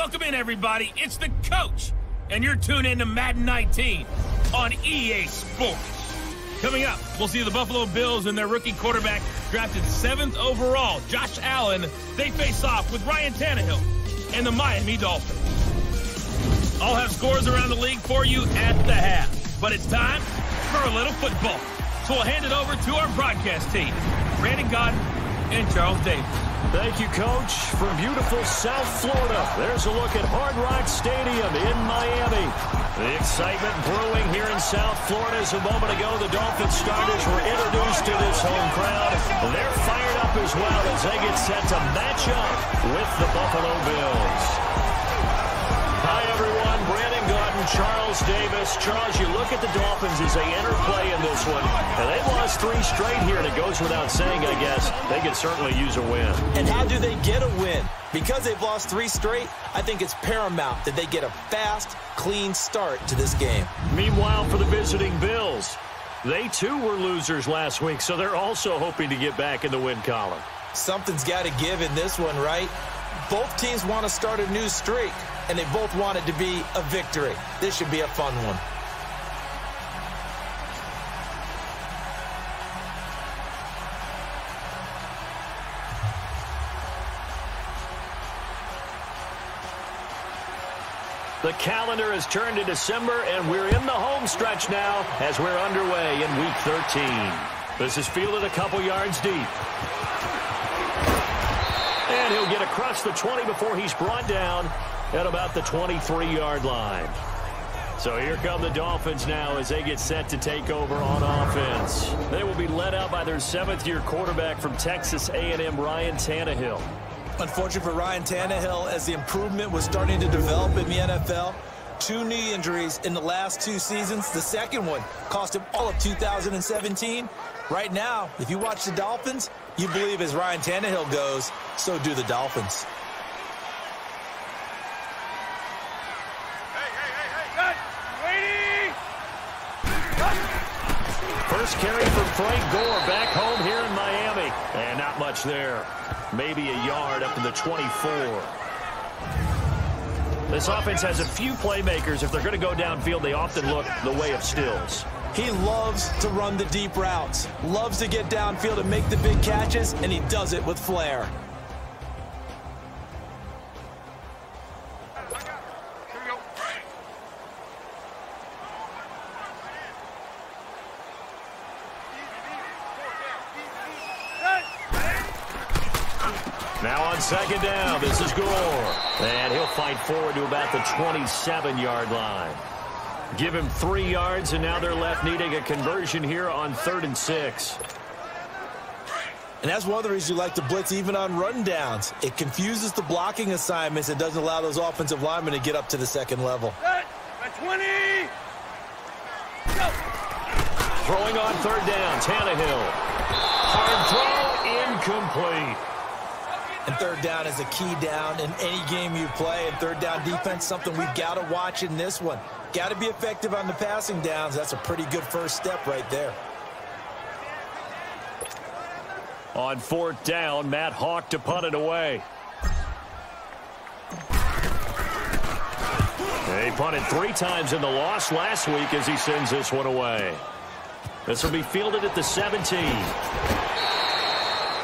Welcome in, everybody. It's the coach, and you're tuned in to Madden 19 on EA Sports. Coming up, we'll see the Buffalo Bills and their rookie quarterback drafted 7th overall, Josh Allen. They face off with Ryan Tannehill and the Miami Dolphins. I'll have scores around the league for you at the half, but it's time for a little football. So we'll hand it over to our broadcast team, Brandon Godden and Charles Davis. Thank you, Coach. From beautiful South Florida, there's a look at Hard Rock Stadium in Miami. The excitement brewing here in South Florida as a moment ago the Dolphins starters were introduced to this home crowd. They're fired up as well as they get set to match up with the Buffalo Bills. Hi, everyone. Brandon Godden, Charles Davis. Charles, you look at the Dolphins as they enter play in this one, and they've lost 3 straight here, and it goes without saying, I guess, they could certainly use a win. And how do they get a win? Because they've lost 3 straight, I think it's paramount that they get a fast, clean start to this game. Meanwhile, for the visiting Bills, they too were losers last week, so they're also hoping to get back in the win column. Something's got to give in this one, right? Both teams want to start a new streak, and they both want it to be a victory. This should be a fun one. The calendar has turned to December, and we're in the home stretch now as we're underway in Week 13. This is fielded a couple yards deep. And he'll get across the 20 before he's brought down at about the 23-yard line. So here come the Dolphins now as they get set to take over on offense. They will be led out by their 7th-year quarterback from Texas A&M, Ryan Tannehill. Unfortunate for Ryan Tannehill, as the improvement was starting to develop in the NFL. 2 knee injuries in the last 2 seasons. The second one cost him all of 2017. Right now, if you watch the Dolphins, you believe as Ryan Tannehill goes, so do the Dolphins. First carry for Frank Gore back home here in Miami. And not much there. Maybe a yard up to the 24. This offense has a few playmakers. If they're going to go downfield, they often look the way of Stills. He loves to run the deep routes, loves to get downfield and make the big catches, and he does it with flair. Now on second down, this is Gore. And he'll fight forward to about the 27-yard line. Give him 3 yards, and now they're left needing a conversion here on 3rd and 6. And that's one of the reasons you like to blitz even on run downs. It confuses the blocking assignments. It doesn't allow those offensive linemen to get up to the second level. 20! Go! Throwing on 3rd down, Tannehill. Hard throw, incomplete. And 3rd down is a key down in any game you play. And 3rd down defense, something we've got to watch in this one. Got to be effective on the passing downs. That's a pretty good first step right there. On 4th down, Matt Hawk to punt it away. He punted 3 times in the loss last week as he sends this one away. This will be fielded at the 17.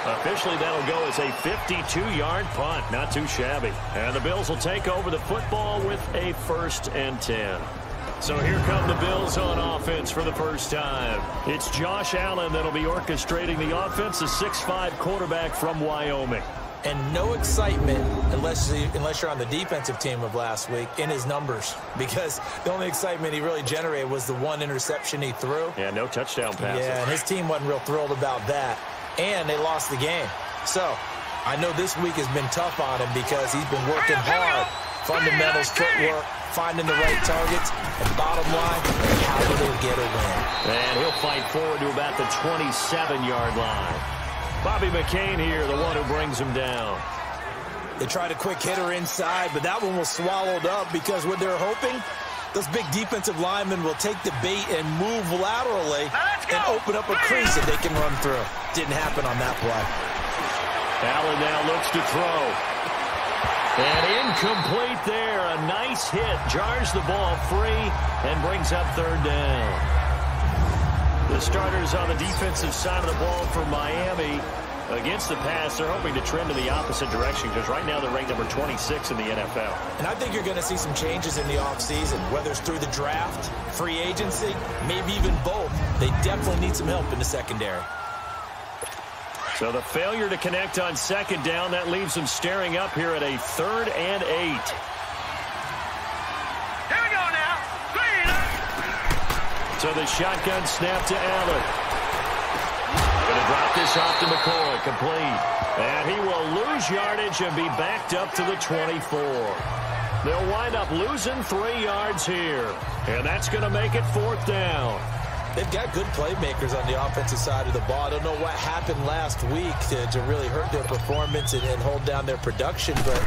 Officially, that'll go as a 52-yard punt. Not too shabby. And the Bills will take over the football with a 1st and 10. So here come the Bills on offense for the first time. It's Josh Allen that'll be orchestrating the offense, a 6'5" quarterback from Wyoming. And no excitement unless you're on the defensive team of last week in his numbers, because the only excitement he really generated was the 1 interception he threw. Yeah, no touchdown passes. Yeah, and his team wasn't real thrilled about that. And they lost the game. So I know this week has been tough on him because he's been working hard. Fundamentals, footwork, finding the right targets, and bottom line, how do they get a win? And he'll fight forward to about the 27-yard line. Bobby McCain here, the one who brings him down. They tried a quick hitter inside, but that one was swallowed up because what they're hoping, those big defensive linemen will take the bait and move laterally and open up a crease that they can run through. Didn't happen on that play. Allen now looks to throw. And incomplete there. A nice hit. Jars the ball free and brings up third down. The starters on the defensive side of the ball for Miami. Against the pass, they're hoping to trend in the opposite direction because right now they're ranked number 26 in the NFL. And I think you're going to see some changes in the offseason, whether it's through the draft, free agency, maybe even both. They definitely need some help in the secondary. So the failure to connect on second down, that leaves them staring up here at a 3rd and 8. Here we go now. So the shotgun snap to Allen. Going to drop this off to McCoy, complete. And he will lose yardage and be backed up to the 24. They'll wind up losing 3 yards here. And that's going to make it 4th down. They've got good playmakers on the offensive side of the ball. I don't know what happened last week to really hurt their performance and hold down their production, but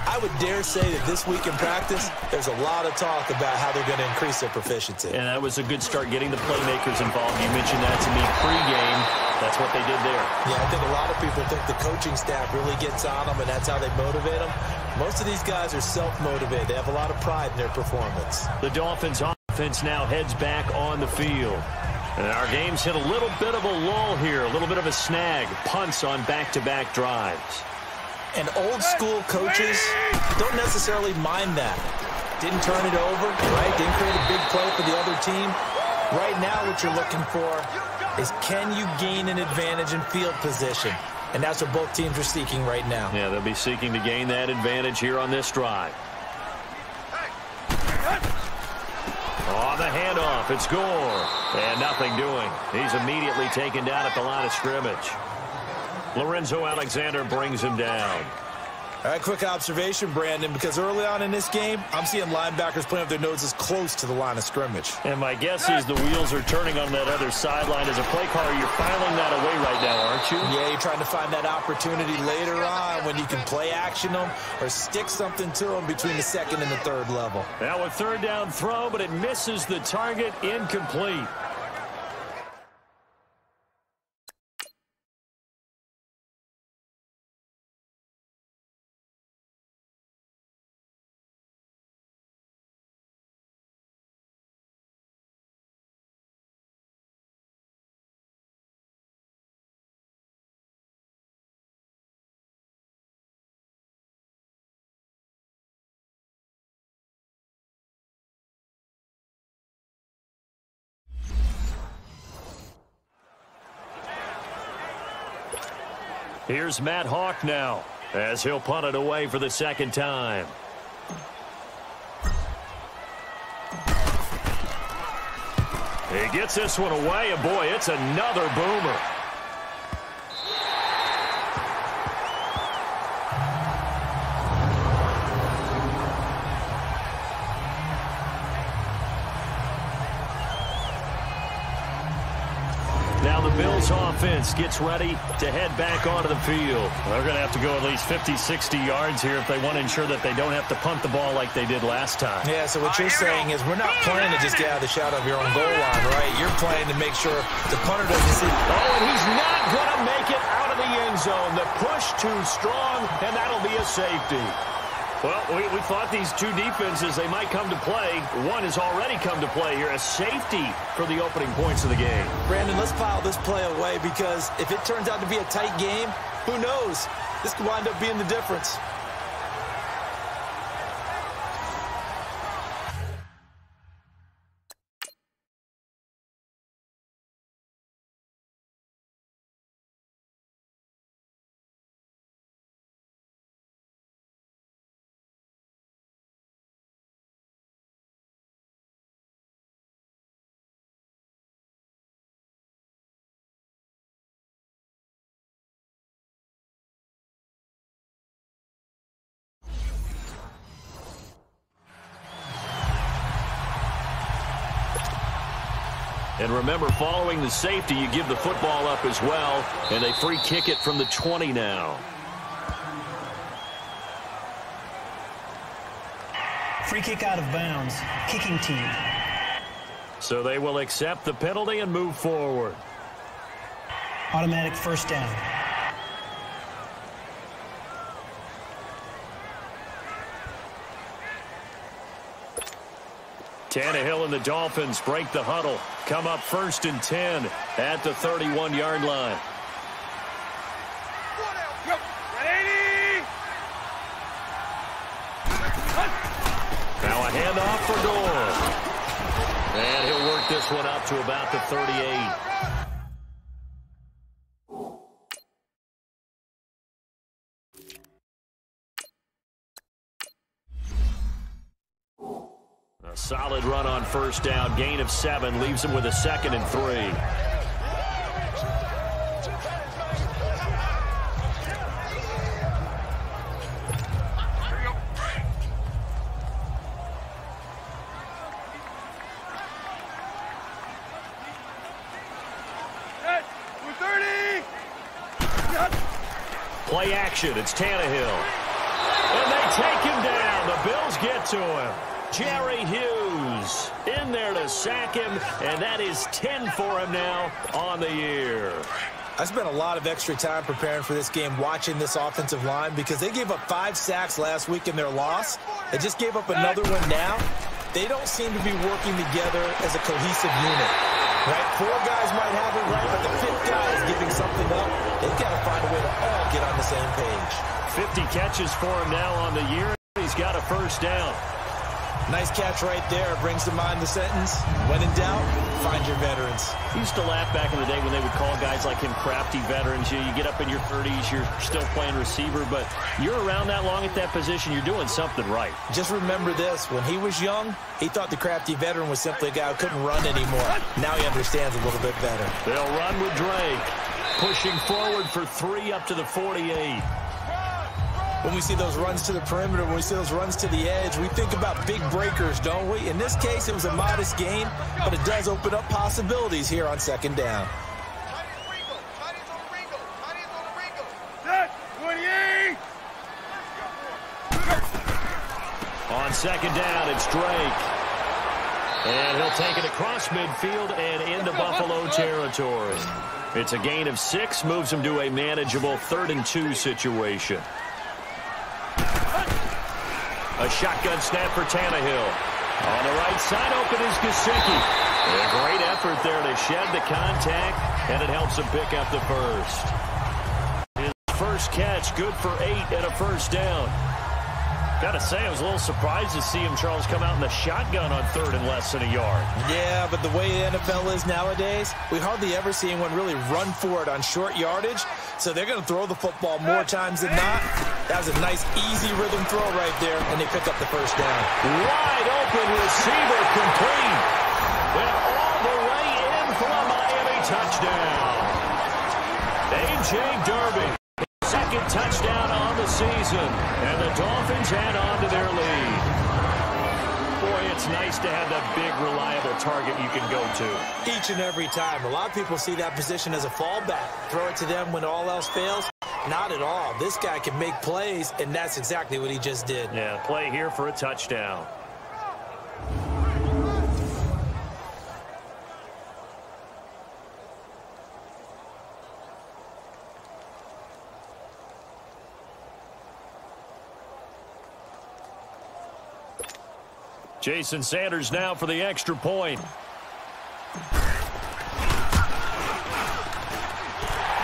I would dare say that this week in practice, there's a lot of talk about how they're going to increase their proficiency. And that was a good start getting the playmakers involved. You mentioned that to me pregame. That's what they did there. Yeah, I think a lot of people think the coaching staff really gets on them, and that's how they motivate them. Most of these guys are self-motivated. They have a lot of pride in their performance. The Dolphins offense now heads back on the field. And our game's hit a little bit of a lull here, a little bit of a snag. Punts on back-to-back drives. And old-school coaches don't necessarily mind that. Didn't turn it over, right? Didn't create a big play for the other team. Right now what you're looking for is can you gain an advantage in field position? And that's what both teams are seeking right now. Yeah, they'll be seeking to gain that advantage here on this drive. On the handoff, it's Gore. And nothing doing. He's immediately taken down at the line of scrimmage. Lorenzo Alexander brings him down. All right, quick observation, Brandon, because early on in this game, I'm seeing linebackers playing with their noses close to the line of scrimmage. And my guess is the wheels are turning on that other sideline. As a play caller, you're filing that away right now, aren't you? Yeah, you're trying to find that opportunity later on when you can play action them or stick something to them between the 2nd and the 3rd level. Now a 3rd down throw, but it misses the target, incomplete. Here's Matt Hawk now, as he'll punt it away for the 2nd time. He gets this one away, and boy, it's another boomer. Now the Bills offense gets ready to head back onto the field. They're going to have to go at least 50, 60 yards here if they want to ensure that they don't have to punt the ball like they did last time. Yeah, so what you're saying is we're not playing to just get out of the shadow of your own goal line, right? You're playing to make sure the punter doesn't see. Oh, and he's not going to make it out of the end zone. The push too strong, and that'll be a safety. Well, we thought these two defenses, they might come to play. One has already come to play here, a safety for the opening points of the game. Brandon, let's file this play away because if it turns out to be a tight game, who knows? This could wind up being the difference. And remember, following the safety, you give the football up as well, and they free kick it from the 20 now. Free kick out of bounds, kicking team. So they will accept the penalty and move forward. Automatic 1st down. Tannehill and the Dolphins break the huddle. Come up 1st and 10 at the 31-yard line. Now a handoff for Gore. And he'll work this one up to about the 38. A solid run on 1st down. Gain of 7 leaves him with a 2nd and 3. Play action. It's Tannehill. And they take him down. The Bills get to him. Jerry Hughes in there to sack him, and that is 10 for him now on the year. I spent a lot of extra time preparing for this game watching this offensive line because they gave up 5 sacks last week in their loss. They just gave up another one now. They don't seem to be working together as a cohesive unit. Right? 4 guys might have it right, but the 5th guy is giving something up. They've got to find a way to all get on the same page. 50 catches for him now on the year. He's got a 1st down. Nice catch right there. Brings to mind the sentence, when in doubt, find your veterans. He used to laugh back in the day when they would call guys like him crafty veterans. You get up in your 30s, you're still playing receiver, but you're around that long at that position, you're doing something right. Just remember this. When he was young, he thought the crafty veteran was simply a guy who couldn't run anymore. Now he understands a little bit better. They'll run with Drake. Pushing forward for 3 up to the 48. When we see those runs to the perimeter, when we see those runs to the edge, we think about big breakers, don't we? In this case, it was a modest gain, but it does open up possibilities here on 2nd down. On 2nd down, it's Drake. And he'll take it across midfield and into Buffalo territory. It's a gain of 6, moves him to a manageable 3rd and 2 situation. A shotgun snap for Tannehill. On the right side, open is Gesicki. A great effort there to shed the contact, and it helps him pick up the 1st. His first catch, good for 8 and a 1st down. Got to say, I was a little surprised to see him, Charles, come out in the shotgun on 3rd and less than a yard. Yeah, but the way the NFL is nowadays, we hardly ever see anyone really run for it on short yardage. So they're going to throw the football more times than not. That was a nice, easy rhythm throw right there, and they pick up the 1st down. Wide open receiver complete. And all the way in for a Miami touchdown. A.J. Derby. 2nd touchdown on the season, and the Dolphins add on to their lead. Boy, it's nice to have that big, reliable target you can go to. Each and every time. A lot of people see that position as a fallback. Throw it to them when all else fails. Not at all. This guy can make plays, and that's exactly what he just did. Yeah, play here for a touchdown. Jason Sanders now for the extra point.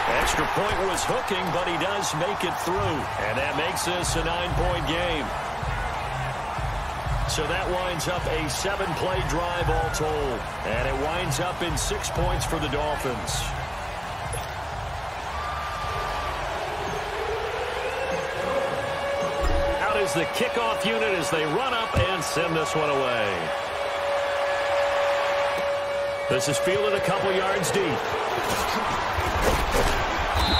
Extra point was hooking, but he does make it through. And that makes this a 9-point game. So that winds up a 7-play drive all told. And it winds up in 6 points for the Dolphins. Out is the kickoff unit as they run up and send this one away. This is fielded a couple yards deep.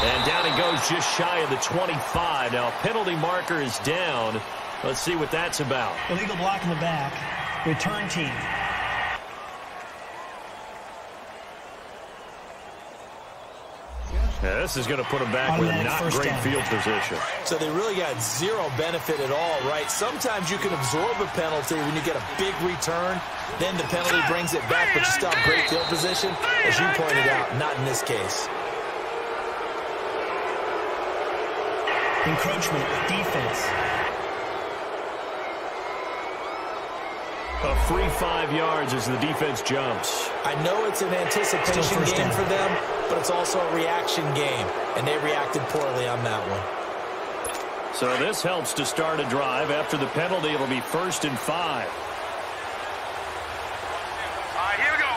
And down he goes just shy of the 25. Now, penalty marker is down. Let's see what that's about. Illegal block in the back. Return team. Yeah, this is going to put them back with not great field position. So they really got zero benefit at all, right? Sometimes you can absorb a penalty when you get a big return. Then the penalty brings it back, but you still have great field position. As you pointed out, not in this case. Encroachment, defense. A free 5 yards as the defense jumps. I know it's an anticipation game for them, but it's also a reaction game, and they reacted poorly on that one. So this helps to start a drive. After the penalty, it'll be 1st and 5. Here we go.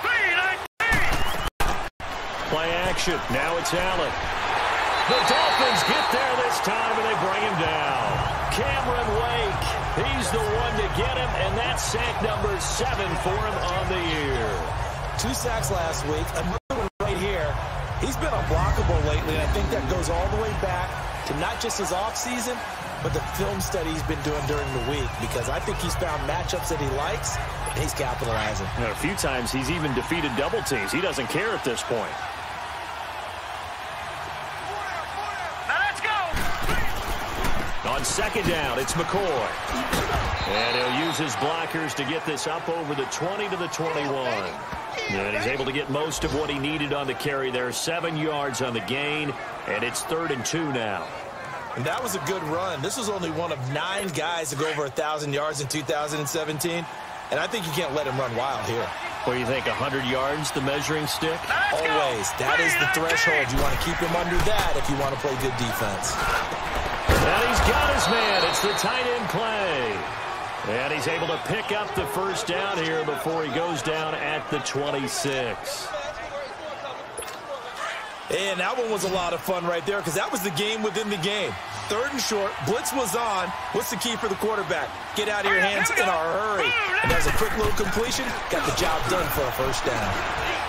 3-19. Play action. Now it's Allen. The Dolphins get there this time, and they bring him down. Cameron Wake, he's the one to get him, and that's sack number 7 for him on the year. 2 sacks last week, another one right here. He's been unblockable lately, and I think that goes all the way back to not just his offseason, but the film study he's been doing during the week, because I think he's found matchups that he likes, and he's capitalizing. A few times he's even defeated double teams. He doesn't care at this point. On 2nd down, it's McCoy. And he'll use his blockers to get this up over the 20 to the 21. And he's able to get most of what he needed on the carry there. 7 yards on the gain, and it's 3rd and 2 now. And that was a good run. This was only one of 9 guys to go over 1,000 yards in 2017. And I think you can't let him run wild here. What do you think, 100 yards, the measuring stick? Always. That is the threshold. You want to keep him under that if you want to play good defense. And he's got his man. It's the tight end play. And he's able to pick up the 1st down here before he goes down at the 26. And that one was a lot of fun right there, because that was the game within the game. 3rd and short. Blitz was on. What's the key for the quarterback? Get out of your hands in a hurry. And there's a quick little completion. Got the job done for a 1st down.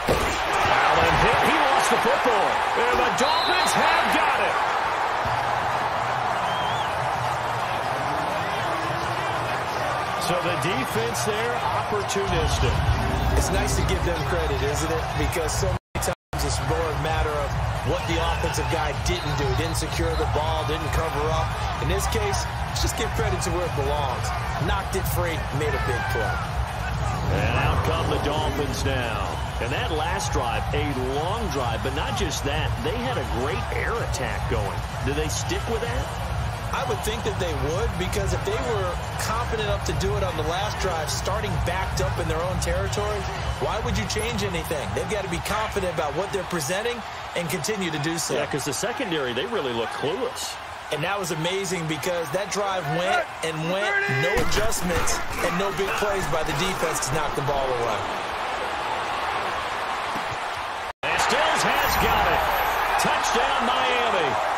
Allen hit. He lost the football. And the Dolphins have got it. So the defense there, opportunistic. It's nice to give them credit, isn't it? Because so many times it's more a matter of what the offensive guy didn't do. Didn't secure the ball, didn't cover up. In this case, let's just give credit to where it belongs. Knocked it free, made a big play. And out come the Dolphins now. And that last drive, a long drive, but not just that. They had a great air attack going. Do they stick with that? I would think that they would, because if they were confident enough to do it on the last drive, starting backed up in their own territory, why would you change anything? They've got to be confident about what they're presenting and continue to do so. Yeah, because the secondary, they really look clueless. And that was amazing, because that drive went and went, no adjustments and no big plays by the defense to knock the ball away. And Stills has got it. Touchdown, Miami.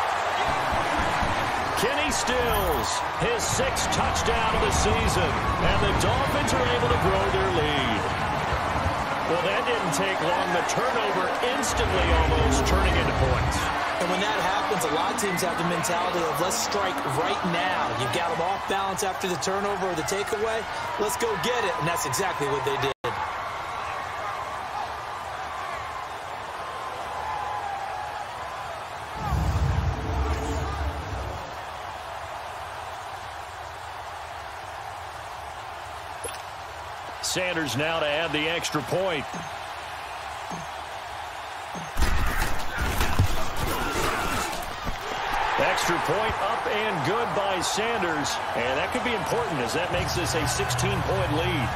Kenny Stills, his 6th touchdown of the season, and the Dolphins are able to grow their lead. Well, that didn't take long. The turnover instantly almost turning into points. And when that happens, a lot of teams have the mentality of let's strike right now. You've got them off balance after the turnover or the takeaway. Let's go get it, and that's exactly what they did. Sanders now to add the extra point. Extra point up and good by Sanders. And that could be important, as that makes this a 16-point lead.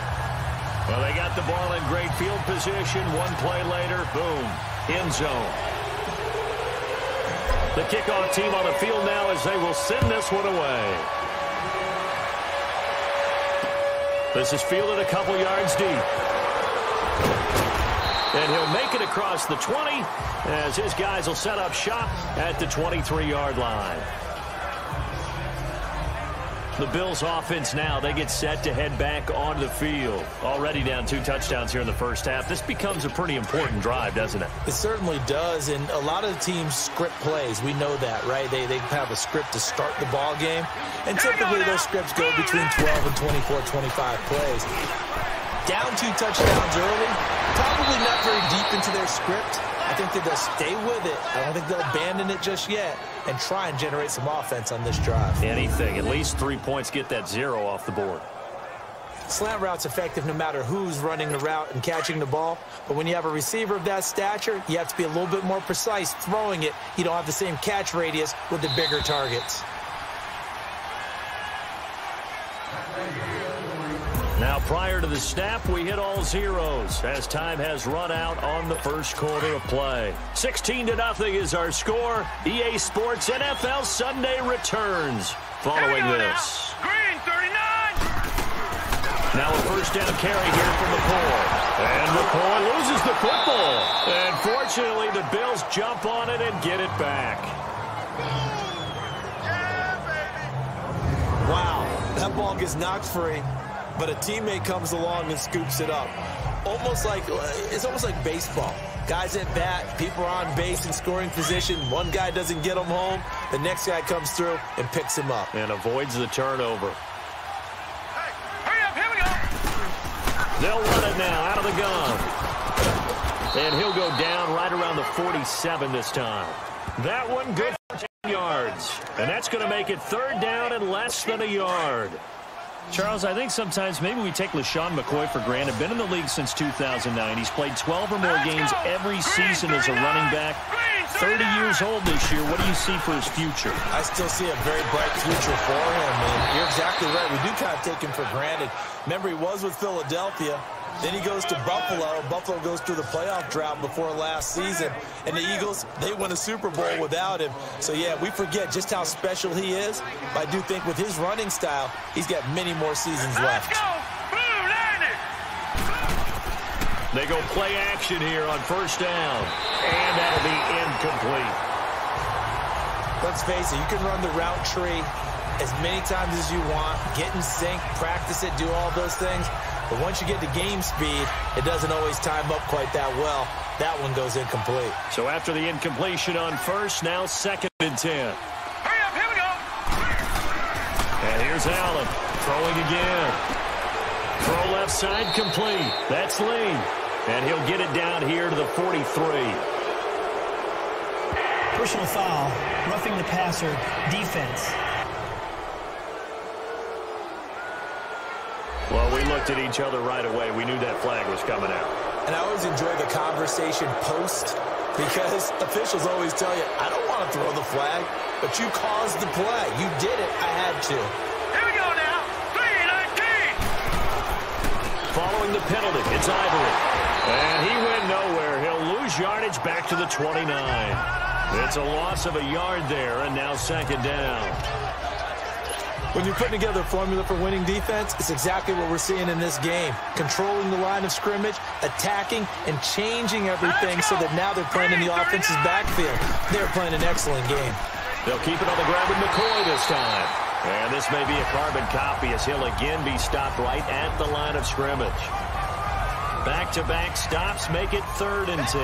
Well, they got the ball in great field position. One play later, boom, end zone. The kickoff team on the field now as they will send this one away. This is fielded a couple yards deep. And he'll make it across the 20 as his guys will set up shop at the 23-yard line. The Bills offense now, they get set to head back onto the field. Already down 2 touchdowns here in the first half. This becomes a pretty important drive, doesn't it? It certainly does, and a lot of the teams script plays. We know that, right? They have a script to start the ball game, and typically those scripts go between 12 and 24, 25 plays. Down 2 touchdowns early, probably not very deep into their script. I think that they'll stay with it. I don't think they'll abandon it just yet and try and generate some offense on this drive. Anything. At least 3 points, get that 0 off the board. Slant route's effective no matter who's running the route and catching the ball. But when you have a receiver of that stature, you have to be a little bit more precise throwing it. You don't have the same catch radius with the bigger targets. Now Prior to the snap, we hit all zeros as time has run out on the first quarter of play. 16-0 is our score. EA Sports NFL Sunday returns following this. Green 39. Now a first down carry here from McCoy. And McCoy loses the football. And fortunately, the Bills jump on it and get it back. Wow, that ball gets knocked free, but a teammate comes along and scoops it up. It's almost like baseball. Guys at bat, people are on base in scoring position. One guy doesn't get him home. The next guy comes through and picks him up. And avoids the turnover. Hey, hurry up, here we go. They'll run it now out of the gun. And he'll go down right around the 47 this time. That one good for 10 yards. And that's going to make it third down and less than a yard. Charles, I think sometimes maybe we take LaShawn McCoy for granted. Been in the league since 2009. He's played 12 or more games every season as a running back. 30 years old this year. What do you see for his future? I still see a very bright future for him, and you're exactly right. We do kind of take him for granted. Remember, he was with Philadelphia. Then he goes to Buffalo. Buffalo goes through the playoff drought before last season. And the Eagles, they win a Super Bowl without him. So, yeah, we forget just how special he is. But I do think with his running style, he's got many more seasons left. Let's go. Blue Lightning. They go play action here on first down. And that'll be incomplete. Let's face it, you can run the route tree as many times as you want, get in sync, practice it, do all those things. But once you get to game speed, it doesn't always time up quite that well. That one goes incomplete. So after the incompletion on first, now second and 10. Hurry up, here we go. And here's Allen throwing again. Throw left side complete. That's Lee. And he'll get it down here to the 43. Personal foul, roughing the passer, defense. Well, we looked at each other right away. We knew that flag was coming out. And I always enjoy the conversation post because officials always tell you, I don't want to throw the flag, but you caused the play. You did it. I had to. Here we go now. 3-19. Following the penalty, it's Ivory. And he went nowhere. He'll lose yardage back to the 29. It's a loss of a yard there, and now second down. When you're putting together a formula for winning defense, it's exactly what we're seeing in this game. Controlling the line of scrimmage, attacking, and changing everything so that now they're playing in the offense's backfield. They're playing an excellent game. They'll keep it on the ground with McCoy this time. And this may be a carbon copy as he'll again be stopped right at the line of scrimmage. Back-to-back stops make it third and 10.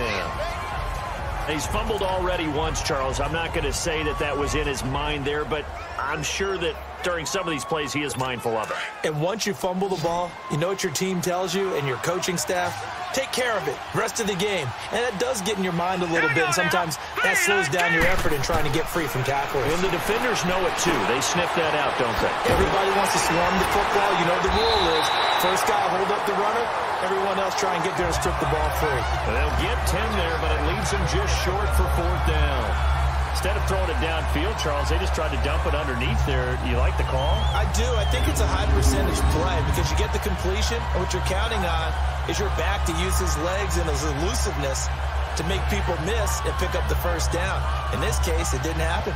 He's fumbled already once, Charles. I'm not going to say that that was in his mind there, but I'm sure that during some of these plays he is mindful of it. And once you fumble the ball, you know what your team tells you and your coaching staff? Take care of it. Rest of the game. And that does get in your mind a little bit, and sometimes that slows down your effort in trying to get free from tacklers. And the defenders know it, too. They sniff that out, don't they? Everybody wants to swarm the football. You know the rule is first guy hold up the runner, everyone else try and get there and strip the ball free. And they'll get 10 there, but it leaves them just short for fourth down. Instead of throwing it downfield, Charles, they just tried to dump it underneath there. You like the call? I do. I think it's a high percentage play because you get the completion, and what you're counting on is your back to use his legs and his elusiveness to make people miss and pick up the first down. In this case, it didn't happen.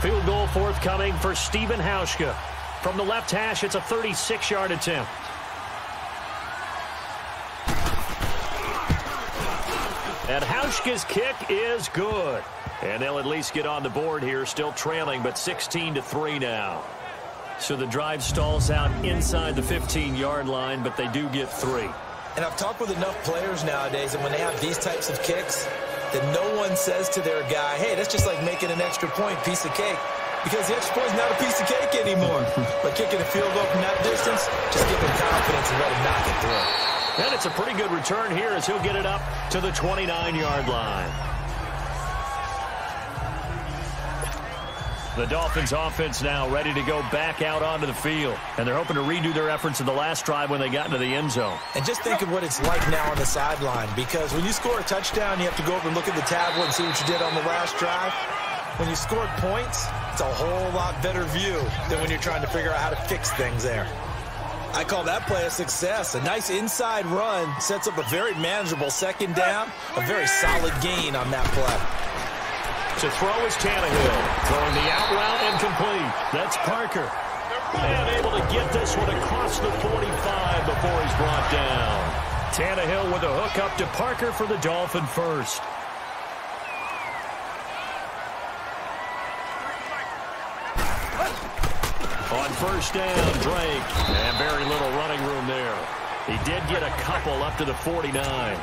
Field goal forthcoming for Stephen Hauschka. From the left hash, it's a 36-yard attempt. And Hauschka's kick is good. And they'll at least get on the board here, still trailing, but 16-3 now. So the drive stalls out inside the 15-yard line, but they do get 3. And I've talked with enough players nowadays, and when they have these types of kicks, that no one says to their guy, hey, that's just like making an extra point, piece of cake. Because the extra point is not a piece of cake anymore. But kicking a field goal from that distance, just give him confidence and let him knock it through. And it's a pretty good return here as he'll get it up to the 29-yard line. The Dolphins offense now ready to go back out onto the field. And they're hoping to redo their efforts in the last drive when they got into the end zone. And just think of what it's like now on the sideline, because when you score a touchdown, you have to go over and look at the tablet and see what you did on the last drive. When you scored points, it's a whole lot better view than when you're trying to figure out how to fix things there. I call that play a success. A nice inside run sets up a very manageable second down, a very solid gain on that play. To throw is Tannehill. Throwing the out route incomplete. That's Parker. And able to get this one across the 45 before he's brought down. Tannehill with a hook up to Parker for the Dolphin first. On first down, Drake. And very little running room there. He did get a couple up to the 49.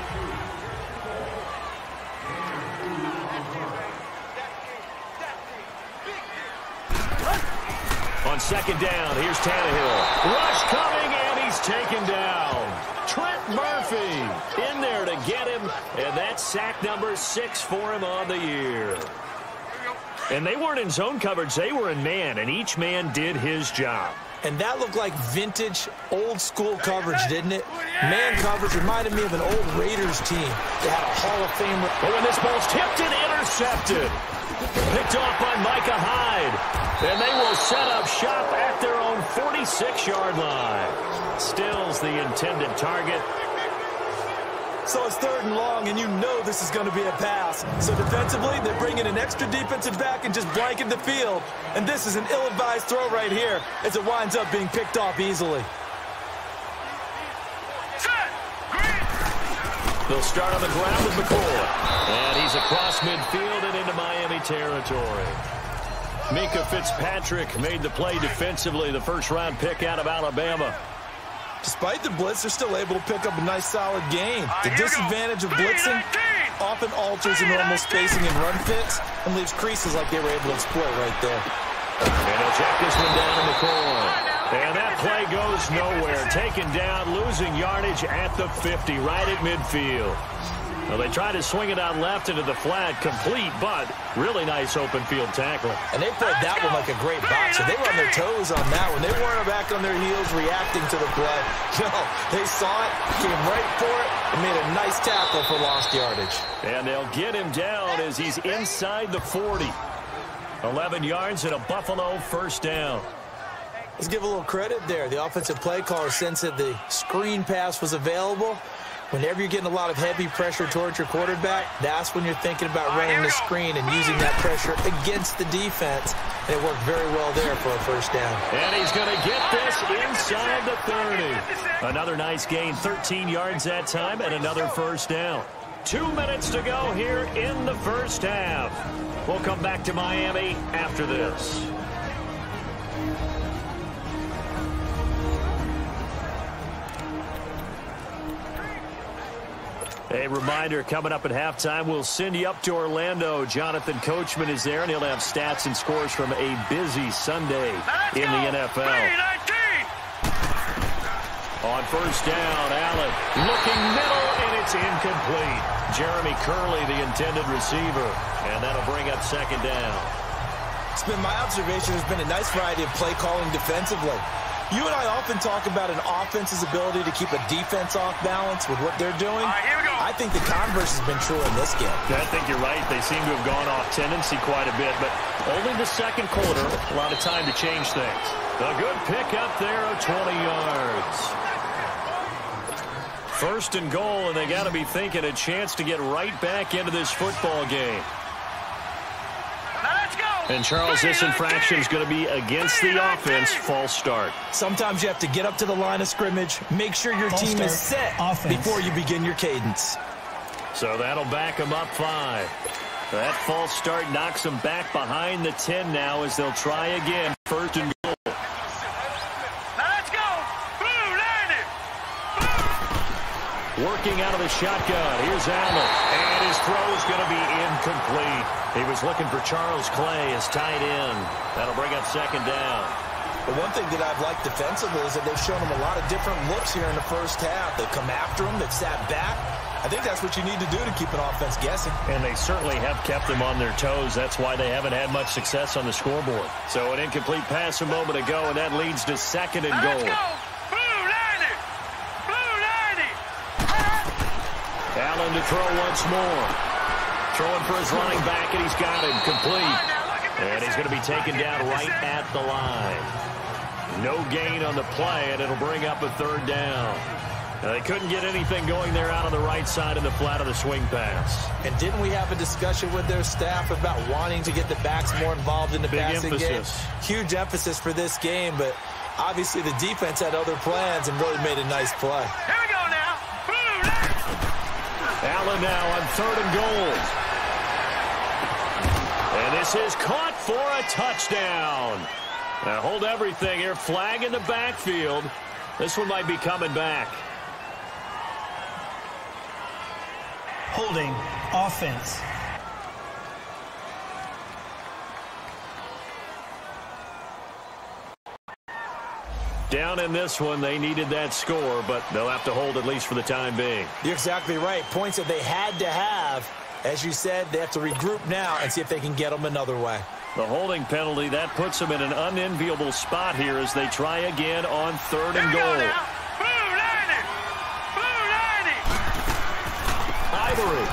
On second down, here's Tannehill. Rush coming, and he's taken down. Trent Murphy in there to get him, and that's sack number 6 for him on the year. And they weren't in zone coverage, they were in man, and each man did his job. And that looked like vintage, old-school coverage, didn't it? Man coverage reminded me of an old Raiders team. They had a Hall of Famer. But when this ball's tipped and intercepted. Picked off by Minkah Hyde. And they will set up shop at their own 46-yard line. Stills the intended target. So it's 3rd and long, and you know this is going to be a pass. So defensively, they're bringing an extra defensive back and just blanket the field. And this is an ill-advised throw right here as it winds up being picked off easily. They'll start on the ground with McCoy. And he's across midfield and into Miami territory. Minkah Fitzpatrick made the play defensively, the first-round pick out of Alabama. Despite the blitz, they're still able to pick up a nice, solid gain. The disadvantage of blitzing often alters the normal spacing and run fits and leaves creases like they were able to exploit right there. And he'll check this one down to McCoy. And that play goes nowhere. Taken down, losing yardage at the 50, right at midfield. Well, they tried to swing it out left into the flat, complete, but really nice open field tackling. And they played that one like a great boxer. They were on their toes on that one. They weren't back on their heels reacting to the play. No, they saw it, came right for it, and made a nice tackle for lost yardage. And they'll get him down as he's inside the 40. 11 yards and a Buffalo first down. Let's give a little credit there. The offensive play caller sensed that the screen pass was available. Whenever you're getting a lot of heavy pressure towards your quarterback, that's when you're thinking about running the screen and using that pressure against the defense. And it worked very well there for a first down. And he's going to get this inside the 30. Another nice gain, 13 yards that time, and another first down. 2 minutes to go here in the first half. We'll come back to Miami after this. A reminder, coming up at halftime, we'll send you up to Orlando. Jonathan Coachman is there, and he'll have stats and scores from a busy Sunday in the NFL. On first down, Allen looking middle, and it's incomplete. Jeremy Curley, the intended receiver, and that'll bring up second down. It's been my observation there's been a nice variety of play calling defensively. You and I often talk about an offense's ability to keep a defense off balance with what they're doing. I think the converse has been true in this game. I think you're right. They seem to have gone off tendency quite a bit, but only the second quarter, a lot of time to change things. A good pick up there of 20 yards. First and goal, and they got to be thinking a chance to get right back into this football game. And Charles, this infraction is going to be against the offense. False start. Sometimes you have to get up to the line of scrimmage, make sure your team is set before you begin your cadence. So that'll back them up 5. That false start knocks them back behind the 10 now as they'll try again. First and goal. Let's go. Working out of the shotgun. Here's Allen. And his throw is going to be incomplete. He was looking for Charles Clay as tight end. That'll bring up second down. But one thing that I've liked defensively is that they've shown them a lot of different looks here in the first half. They've come after them. They've sat back. I think that's what you need to do to keep an offense guessing. And they certainly have kept them on their toes. That's why they haven't had much success on the scoreboard. So an incomplete pass a moment ago, and that leads to second and goal. Allen to throw once more. Throwing for his running back, and he's got him complete. And he's going to be taken down right at the line. No gain on the play, and it'll bring up a third down. Now, they couldn't get anything going there out on the right side of the flat of the swing pass. And didn't we have a discussion with their staff about wanting to get the backs more involved in the passing game? Huge emphasis for this game, but obviously the defense had other plans and really made a nice play. Here we go now. Allen now on third and goal. And this is caught for a touchdown. Now hold everything here. Flag in the backfield. This one might be coming back. Holding offense. Down in this one, they needed that score, but they'll have to hold at least for the time being. You're exactly right. Points that they had to have. As you said, they have to regroup now and see if they can get them another way. The holding penalty, that puts them in an unenviable spot here as they try again on third and goal. Ivory.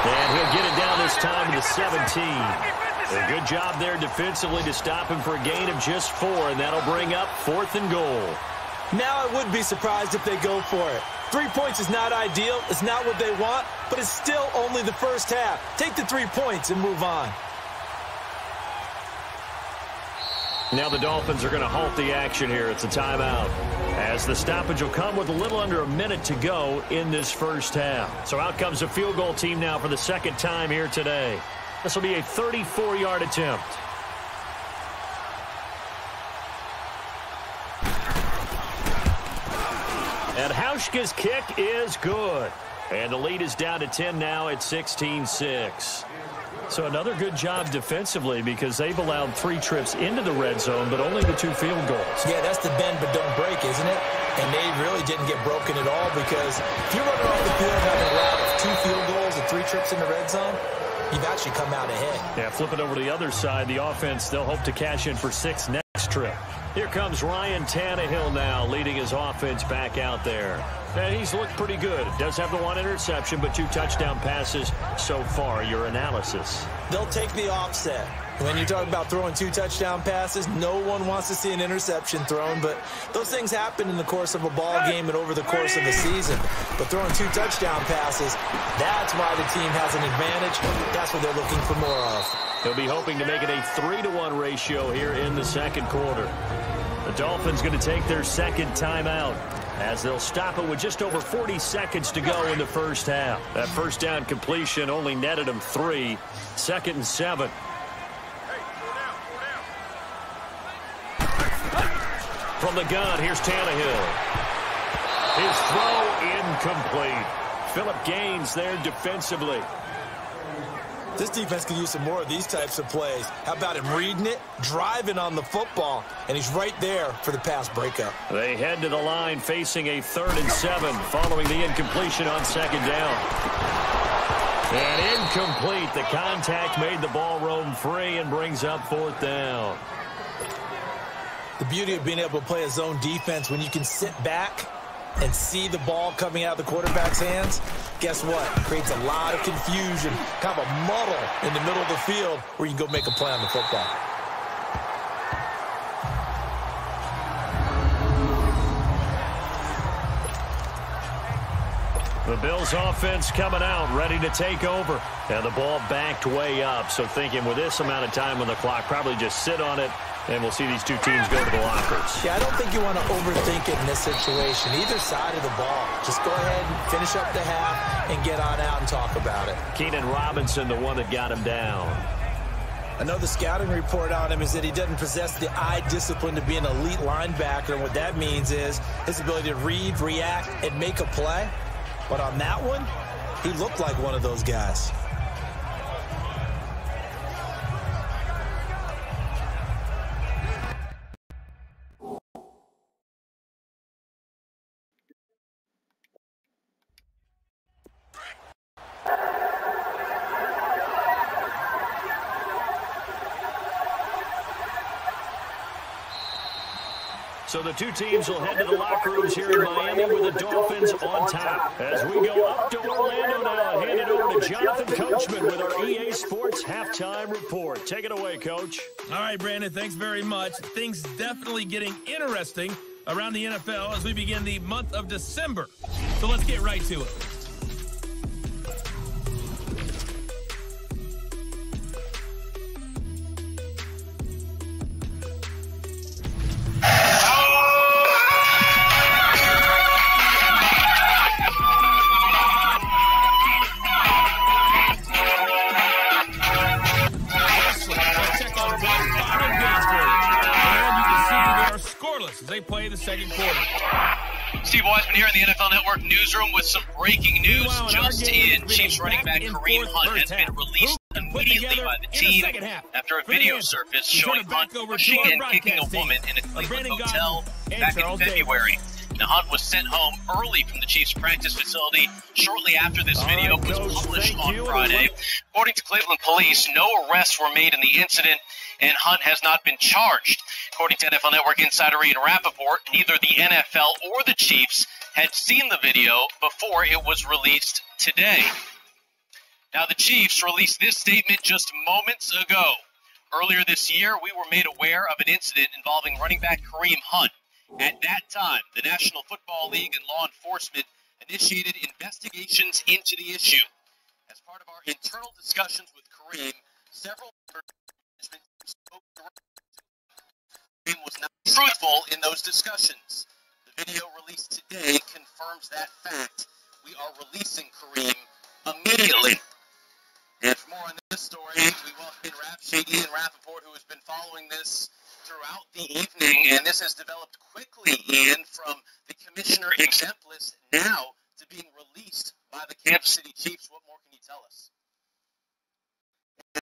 And he'll get it down this time to the 17. A good job there defensively to stop him for a gain of just 4, and that'll bring up fourth and goal. Now I would be surprised if they go for it. 3 points is not ideal. It's not what they want, but it's still only the first half. Take the 3 points and move on. Now the Dolphins are going to halt the action here. It's a timeout, as the stoppage will come with a little under a minute to go in this first half. So out comes a field goal team now for the second time here today. This will be a 34-yard attempt. And Hauschka's kick is good. And the lead is down to 10 now at 16-6. So another good job defensively, because they've allowed 3 trips into the red zone, but only the 2 field goals. Yeah, that's the bend but don't break, isn't it? And they really didn't get broken at all, because if you're running off the field having a route of 2 field goals and 3 trips in the red zone, you've actually come out ahead. Yeah, flipping over to the other side, the offense, they'll hope to cash in for 6 next trip. Here comes Ryan Tannehill now, leading his offense back out there. And he's looked pretty good. Does have the 1 interception, but 2 touchdown passes so far. Your analysis? They'll take the offset. When you talk about throwing 2 touchdown passes, no one wants to see an interception thrown, but those things happen in the course of a ball game and over the course of the season. But throwing 2 touchdown passes, that's why the team has an advantage. That's what they're looking for more of. He'll be hoping to make it a 3-to-1 ratio here in the second quarter. The Dolphins going to take their second timeout, as they'll stop it with just over 40 seconds to go in the first half. That first down completion only netted them 3. 2nd and 7. From the gun, here's Tannehill. His throw incomplete. Phillip Gaines there defensively. This defense could use some more of these types of plays. How about him reading it, driving on the football, and he's right there for the pass breakup. They head to the line facing a 3rd and 7 following the incompletion on 2nd down. And incomplete. The contact made the ball roam free and brings up 4th down. The beauty of being able to play a zone defense when you can sit back and see the ball coming out of the quarterback's hands, guess what? It creates a lot of confusion, kind of a muddle in the middle of the field where you can go make a play on the football. The Bills offense coming out, ready to take over. And the ball backed way up, so thinking with this amount of time on the clock, probably just sit on it, and we'll see these 2 teams go to the lockers. Yeah, I don't think you want to overthink it in this situation. Either side of the ball. Just go ahead and finish up the half and get on out and talk about it. Keenan Robinson, the one that got him down. I know the scouting report on him is that he doesn't possess the eye discipline to be an elite linebacker, and what that means is his ability to read, react, and make a play. But on that one, he looked like one of those guys. So the two teams will head to the locker rooms here in Miami with the Dolphins on top. As we go up to Orlando now, hand it over to Jonathan Coachman with our EA Sports Halftime Report. Take it away, Coach. All right, Brandon, thanks very much. Things definitely getting interesting around the NFL as we begin the month of December. So let's get right to it. As they play the second quarter. Steve Weisman here in the NFL Network newsroom with some breaking news just in. Chiefs running back Kareem Hunt has been released immediately by the team after a video surfaced showing Hunt pushing and kicking a woman in a Cleveland hotel back in February. Now, Hunt was sent home early from the Chiefs' practice facility shortly after this video was published on Friday. According to Cleveland police, no arrests were made in the incident, and Hunt has not been charged. According to NFL Network insider Ian Rappaport, neither the NFL or the Chiefs had seen the video before it was released today. Now, the Chiefs released this statement just moments ago. Earlier this year, we were made aware of an incident involving running back Kareem Hunt. At that time, the National Football League and law enforcement initiated investigations into the issue. As part of our internal discussions with Kareem, several spoke Kareem was not truthful in those discussions. The video released today confirms that fact. We are releasing Kareem immediately. And for more on this story, we welcome in Ian Rappaport, who has been following this throughout the evening, and this has developed quickly, Ian, from the commissioner exempt list now to being released by the Kansas City Chiefs. What more can you tell us?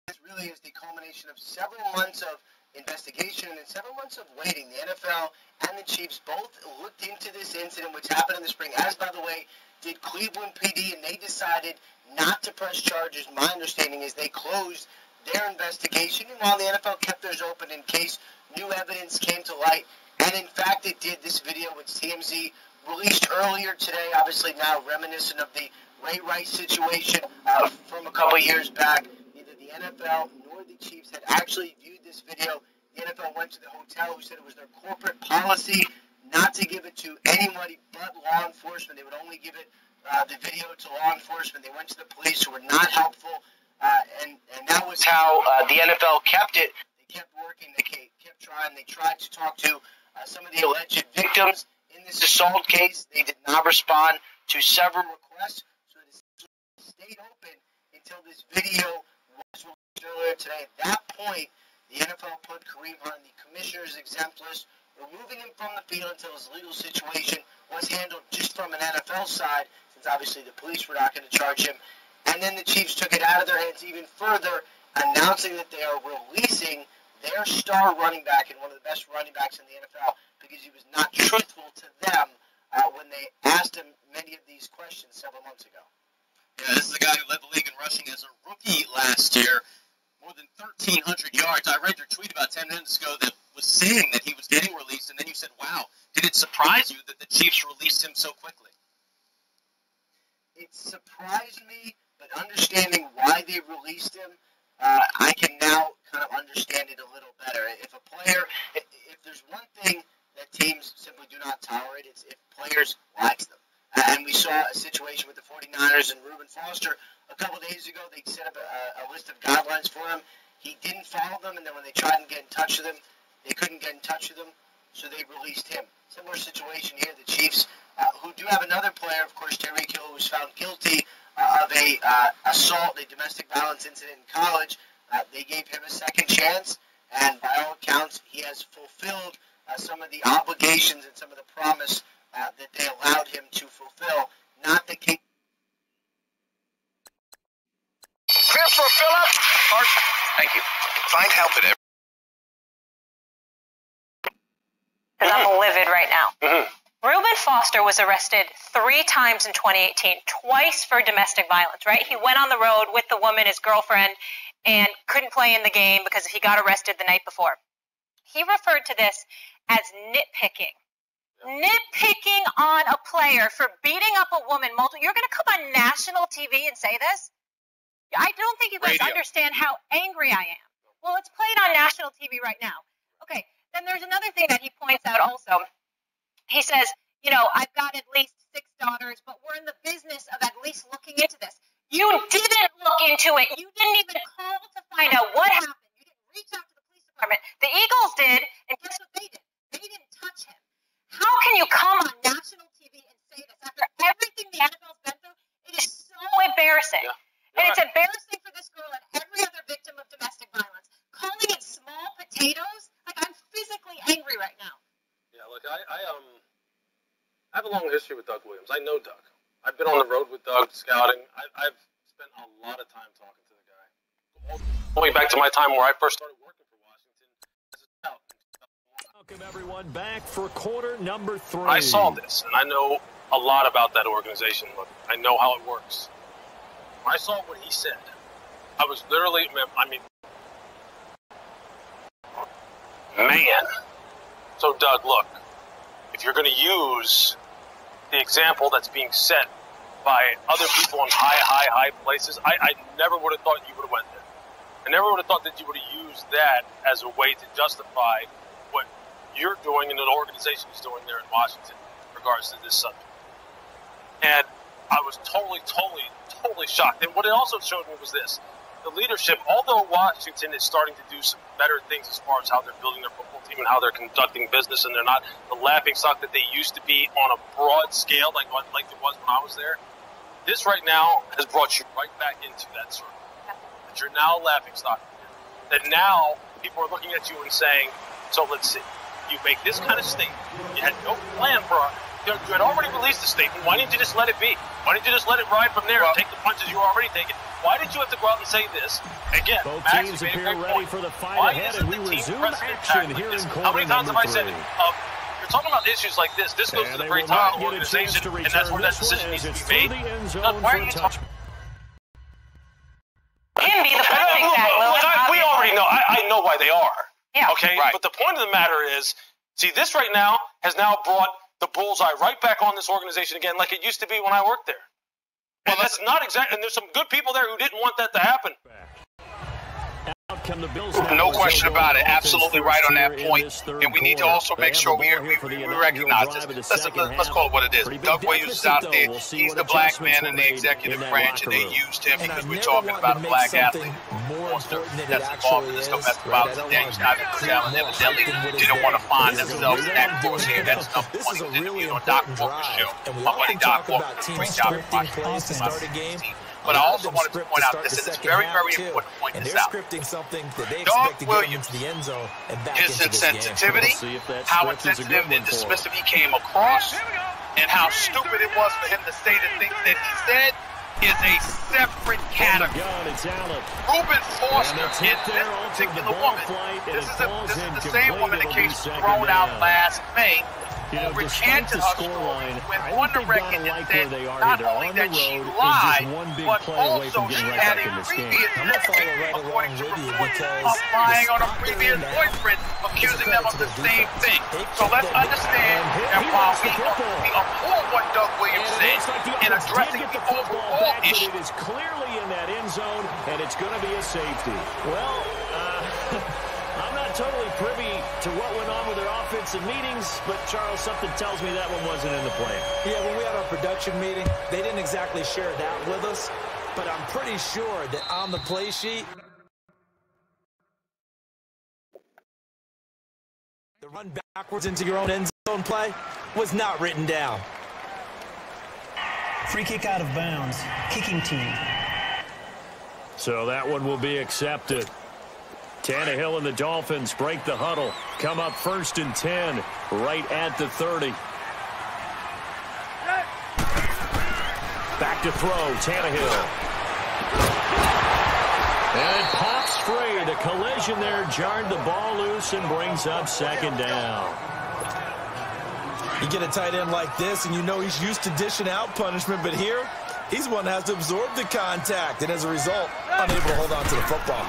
This really is the culmination of several months of investigation and several months of waiting. The NFL and the Chiefs both looked into this incident, which happened in the spring, as, by the way, did Cleveland PD, and they decided not to press charges. My understanding is they closed their investigation, and while the NFL kept theirs open in case new evidence came to light, and in fact it did. This video, which TMZ released earlier today, obviously now reminiscent of the Ray Rice situation from a couple years back. Neither the NFL nor the Chiefs had actually viewed this video. The NFL went to the hotel, who said it was their corporate policy not to give it to anybody but law enforcement. They would only give it the video to law enforcement. They went to the police, who were not helpful, and that was how the NFL kept it. They kept working, they kept trying. They tried to talk to some of the alleged victims in this assault case. They did not respond to several requests, so it stayed open until this video was released earlier today. At that point, the NFL put Kareem on the commissioner's exempt list, removing him from the field until his legal situation was handled just from an NFL side, since obviously the police were not going to charge him. And then the Chiefs took it out of their hands even further, announcing that they are releasing their star running back and one of the best running backs in the NFL because he was not truthful to them when they asked him many of these questions several months ago. Yeah, this is the guy who led the league in rushing as a rookie last year. More than 1,300 yards. I read your tweet about 10 minutes ago that was saying that he was getting released, and then you said, wow, did it surprise you that the Chiefs released him so quickly? It surprised me, but understanding why they released him, I can now kind of understand it a little better. If a player, if there's one thing that teams simply do not tolerate, it's if players wax them. And we saw a situation with the 49ers and Reuben Foster a couple days ago. They set up a list of guidelines for him. He didn't follow them, and then when they tried to get in touch with him, they couldn't get in touch with him, so they released him. Similar situation here. The Chiefs, who do have another player, of course, Tyreek Hill, who was found guilty of a assault, a domestic violence incident in college. They gave him a second chance, and by all accounts, he has fulfilled some of the obligations and some of the promise that they allowed him to fulfill. Not the case. Clear for Phillip. Thank you. Find help at every. Because I'm livid right now. Mm-hmm. Reuben Foster was arrested 3 times in 2018, twice for domestic violence, right? He went on the road with the woman, his girlfriend, and couldn't play in the game because he got arrested the night before. He referred to this as nitpicking. Nitpicking on a player for beating up a woman multiple. You're going to come on national TV and say this? I don't think you guys understand how angry I am. Well, it's played on national TV right now. Okay, then there's another thing that he points out also. He says, you know, I've got at least 6 daughters, but we're in the business of at least looking into this. You didn't look into it. You didn't even call to find out what happened. You didn't reach out to the police department. The Eagles did, and guess what they did? They didn't touch him. How can you come on national TV and say this after everything the NFL's been through? It is so embarrassing. Yeah. And it's embarrassing for this girl and every other victim of domestic violence. Calling it small potatoes? Like, I'm physically angry right now. Yeah, look, I have a long history with Doug Williams. I know Doug. I've been on the road with Doug, scouting. I've spent a lot of time talking to the guy. Going back to my time where I first started working for Washington as a scout. Welcome, everyone, back for quarter number 3. I saw this, and I know a lot about that organization. Look, I know how it works. When I saw what he said, I was literally, man. So, Doug, look, if you're going to use the example that's being set by other people in high places, I never would have thought you would have went there. I never would have thought that you would have used that as a way to justify what you're doing and the organization is doing there in Washington in regards to this subject. And I was totally shocked. And what it also showed me was this. The leadership, although Washington is starting to do some better things as far as how they're building their football team and how they're conducting business, and they're not the laughingstock that they used to be on a broad scale like it was when I was there, this right now has brought you right back into that circle. That you're now a laughingstock. That now people are looking at you and saying, so let's see, you make this kind of statement. You had no plan for it. You had already released the statement. Why didn't you just let it be? Why didn't you just let it ride from there and take the punches you were already taking? Why did you have to go out and say this? Again, both Max teams made a appear great ready point. for the fight Why ahead, isn't and the we team resume precedent action like here this? in How many quarter times have I number said 3? it? You're talking about issues like this. This goes to the very top of the organization, and that's where that decision needs to be made. Why are you talking? Him be the perfect guy. We already know. I know why they are. Yeah. Okay? Right. But the point of the matter is, see, this right now has now brought the bullseye right back on this organization again like it used to be when I worked there. And that's not exact. And there's some good people there who didn't want that to happen. No question about it. Absolutely right on that point. And we need to also make sure we recognize this. Let's call it what it is. Doug Williams is out there. He's the black man in the executive branch, and they used him because we're talking about a black athlete. That's involved in this domestic violence today. Evidently didn't want to find themselves in that course here. That's number one. Doc Walker's show. My buddy Doc Walker reached out to my team. But I also wanted to point out this, and it's very, very important to point this out. Doug Williams, his insensitivity, how insensitive and dismissive he came across, and how stupid it was for him to say the things that he said, is a separate category. Ruben Foster is this particular woman. This is the same woman that came thrown out last May, who recanted her story, went on the record and said not only that she lied, but also she had a previous boyfriend, according to reports, of lying on a previous boyfriend, accusing them of the same thing. So let's understand that while we applaud what Doug Williams said in addressing the overall issue, it is clearly in that end zone, and it's going to be a safety. Well, I'm not totally privy to what went on with their offensive meetings, but Charles, something tells me that one wasn't in the plan. Yeah, when we had our production meeting, they didn't exactly share that with us, but I'm pretty sure that on the play sheet, the run backwards into your own end zone play was not written down. Free kick out of bounds. Kicking team. So that one will be accepted. Tannehill and the Dolphins break the huddle. Come up 1st and 10, right at the 30. Back to throw, Tannehill. And it pops free. The collision there jarred the ball loose and brings up 2nd down. You get a tight end like this, and you know he's used to dishing out punishment, but here, he's one that has to absorb the contact, and as a result, unable to hold on to the football.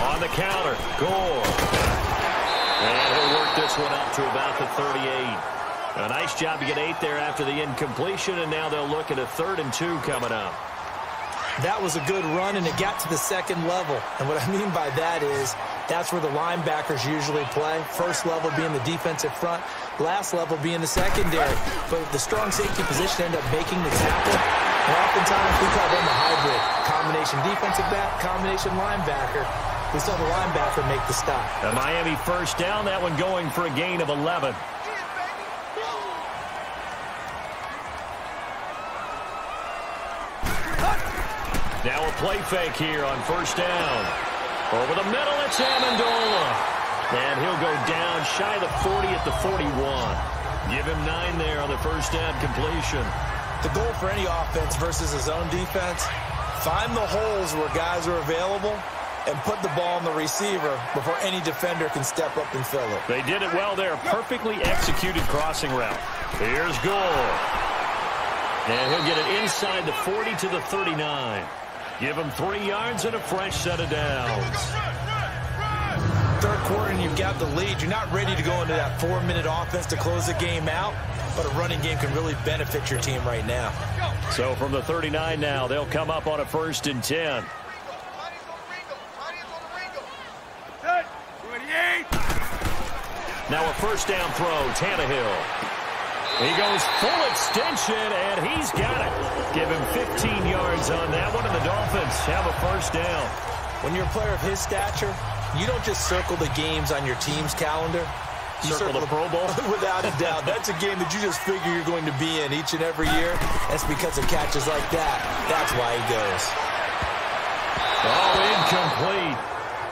On the counter, Gore. And he'll work this one up to about the 38. A nice job to get 8 there after the incompletion, and now they'll look at a 3rd and 2 coming up. That was a good run, and it got to the second level. And what I mean by that is that's where the linebackers usually play. First level being the defensive front, last level being the secondary. But the strong safety position ended up making the tackle. And oftentimes we call them the hybrid. Combination defensive back, combination linebacker. We saw the linebacker make the stop. A Miami first down, that one going for a gain of 11. Now a play fake here on first down. Over the middle, it's Amendola. And he'll go down shy of the 40 at the 41. Give him 9 there on the first down completion. The goal for any offense versus his own defense, find the holes where guys are available and put the ball on the receiver before any defender can step up and fill it. They did it well there. Perfectly executed crossing route. Here's Gore. And he'll get it inside the 40 to the 39. Give him 3 yards and a fresh set of downs. Third quarter and you've got the lead. You're not ready to go into that 4-minute offense to close the game out, but a running game can really benefit your team right now. So from the 39 now, they'll come up on a 1st and 10. Now a first down throw, Tannehill. He goes full extension, and he's got it. Give him 15 yards on that one, and the Dolphins have a first down. When you're a player of his stature, you don't just circle the games on your team's calendar. You circle the Pro Bowl? Without a doubt. That's a game that you just figure you're going to be in each and every year. That's because of catches like that. That's why he goes. Oh, incomplete.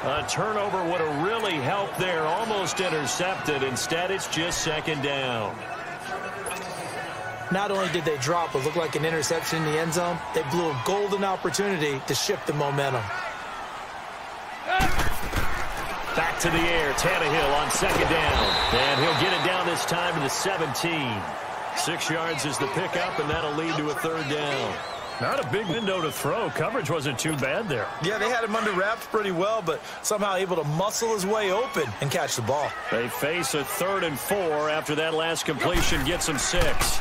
A turnover would have really helped there. Almost intercepted. Instead, it's just second down. Not only did they drop what looked like an interception in the end zone, they blew a golden opportunity to shift the momentum. Back to the air, Tannehill on second down. And he'll get it down this time to the 17. 6 yards is the pickup, and that'll lead to a 3rd down. Not a big window to throw. Coverage wasn't too bad there. Yeah, they had him under wraps pretty well, but somehow able to muscle his way open and catch the ball. They face a 3rd and 4 after that last completion gets them 6.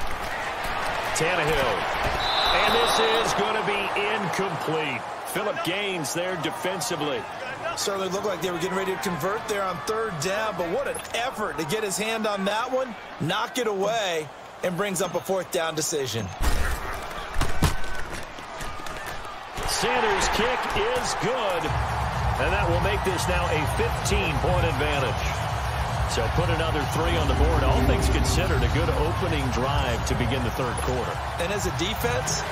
Tannehill. And this is going to be incomplete. Phillip Gaines there defensively. Certainly looked like they were getting ready to convert there on 3rd down, but what an effort to get his hand on that one, knock it away, and brings up a 4th down decision. Sanders' kick is good, and that will make this now a 15-point advantage. So put another 3 on the board. All things considered, a good opening drive to begin the 3rd quarter. And as a defense,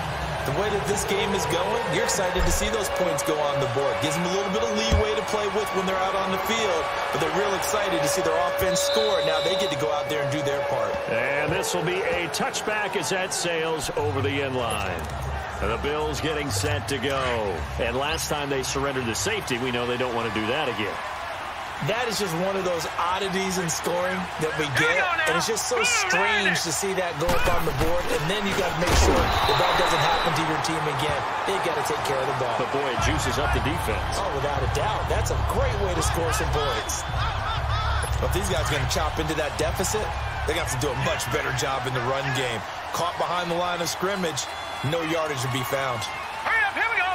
the way that this game is going, you're excited to see those points go on the board. Gives them a little bit of leeway to play with when they're out on the field, but they're real excited to see their offense score. Now they get to go out there and do their part. And this will be a touchback as that sails over the end line. And the Bills getting set to go. And last time they surrendered the safety, we know they don't want to do that again. That is just one of those oddities in scoring that we get, and it's just so strange to see that go up on the board, and then you got to make sure that doesn't happen to your team again. They got to take care of the ball. But boy, it juices up the defense. Oh, without a doubt. That's a great way to score some points. But if these guys are going to chop into that deficit, they got to do a much better job in the run game. Caught behind the line of scrimmage, no yardage to be found. Hurry up, here we go.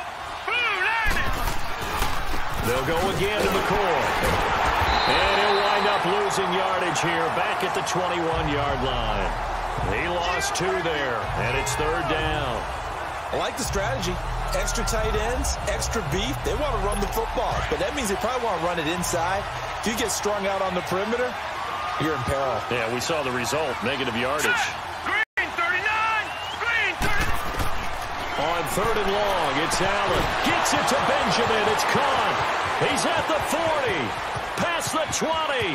They'll go again to McCoy. And he'll wind up losing yardage here back at the 21-yard line. He lost 2 there, and it's 3rd down. I like the strategy. Extra tight ends, extra beef. They want to run the football, but that means they probably want to run it inside. If you get strung out on the perimeter, you're in peril. Yeah, we saw the result, negative yardage. Green 39! Green 30! On 3rd and long, it's Allen. Gets it to Benjamin. It's caught. He's at the 40. Past the 20.